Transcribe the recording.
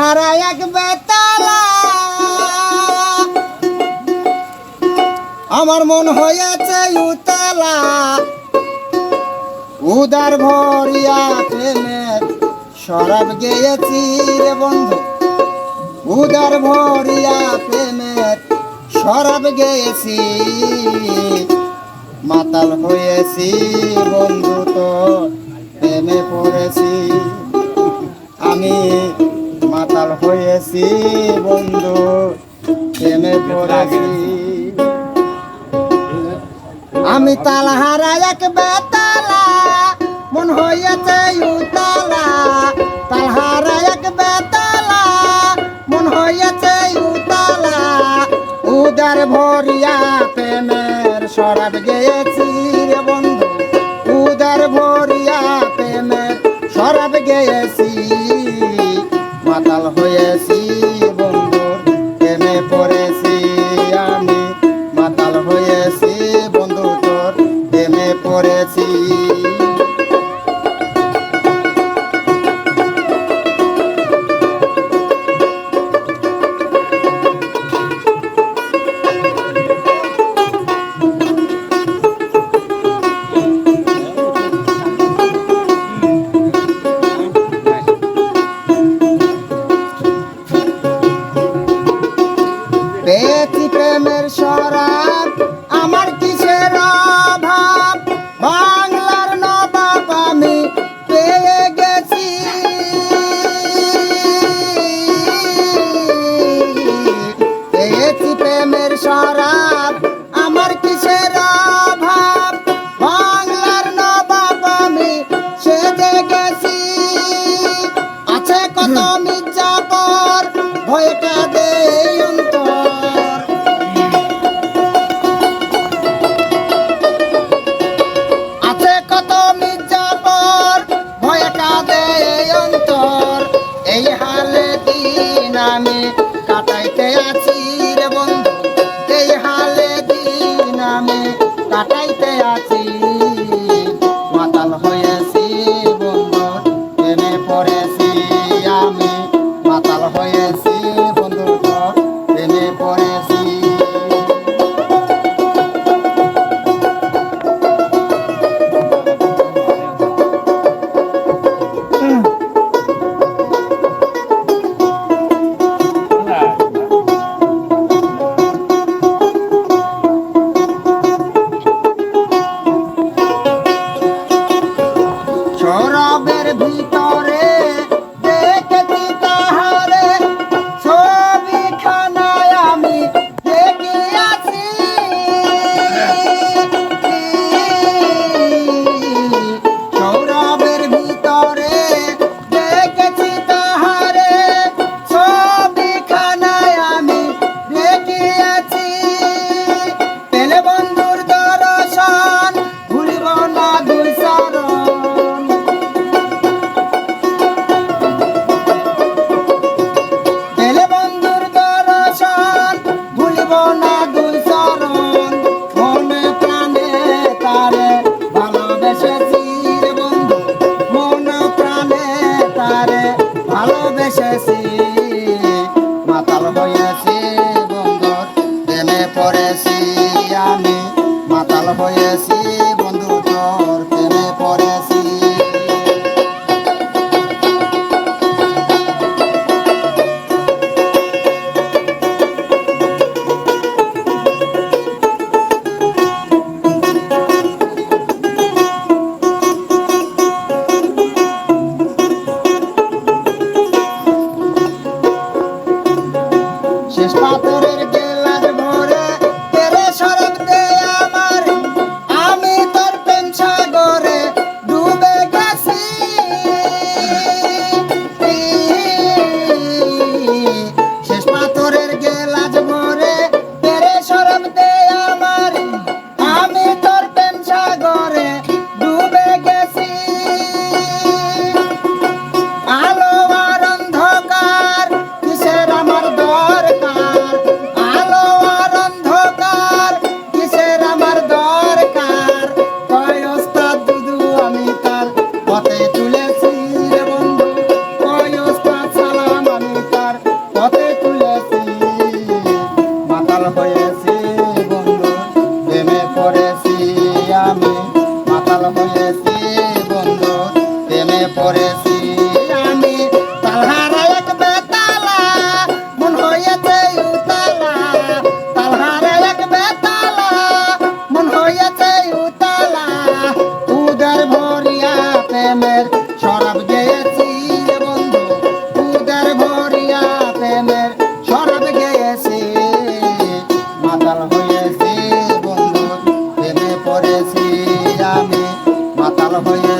তালহারা এক বেতালা আমার মন হয়েছে উতালা উদার ভরিয়া প্রেমের শরাব গেয়েছি রে বন্ধু উদার ভরিয়া প্রেমের শরাব গেয়েছি মাতাল হয়েছি বন্ধু তো প্রেমে পড়েছি আমি মাতাল হয়েছি বন্ধু প্রেমে পড়েছি আমি তালহারা এক বেতালা মন হয়েছে উতালা তালহারা এক বেতালা মন হয়েছে উতালা উদার ভরিয়া প্রেমের শরাব গেয়েছি রে বন্ধু উদার ভরিয়া প্রেমের শরাব গেয়েছি মাতাল হয়েছি বন্ধুর প্রেমে পড়েছি আমি মাতাল হয়েছি বন্ধু তোর প্রেমে পড়েছি পেয়েছি প্রেমের শরাব আমার কিসের অভাব বাংলার নবাব আমি পেয়ে গেছি পেয়েছি প্রেমের শরাব আমার কিসের অভাব বাংলার নবাব আমি সেজে গেছি আছে কত মির্জাপুর ভয় কাঁদে এই হালে দিন আমি কাটাইতে আছি রে বন্ধু এই হালে দিন আমি কাটাইতে আছি মাতাল হয়েছি বন্ধু প্রেমে পড়েছি আমি মাতাল হয়েছি বন্ধু প্রেমে পড়েছি শরাবের ভিতরে দেখেছি তাহারে ছবিখানায় আমি দেখিয়াছি শরাবের ভিতরে দেখেছি তাহারে ছবিখানায় আমি দেখিয়াছি পেলে বন্ধুর দর্শন ভুলিব না দুই চরণ পেলে বন্ধুর দর্শন ভুলিব না দুই চরণ মনে প্রাণে তারে ভালোবেসেছি রে বন্ধু মন প্রাণে তারে ভালোবেসেছি মাতাল হয়েছি বন্ধুর প্রেমে পড়েছি আমি মাতাল হয়েছি বন্ধু তোর প্রেমে পড়েছি শেষ পাথরের গেলার ভরে তেরে শরাব দে আমার আমি তোর প্রেম সাগরে ডুবে গেছি শেষ পাথরের গেলাজ ভরে তেরে শরাব দে আমার আমি তোর প্রেম সাগরে ডুবে গেছি আলো আর অন্ধকার কিসের আমার দরকার হয়ে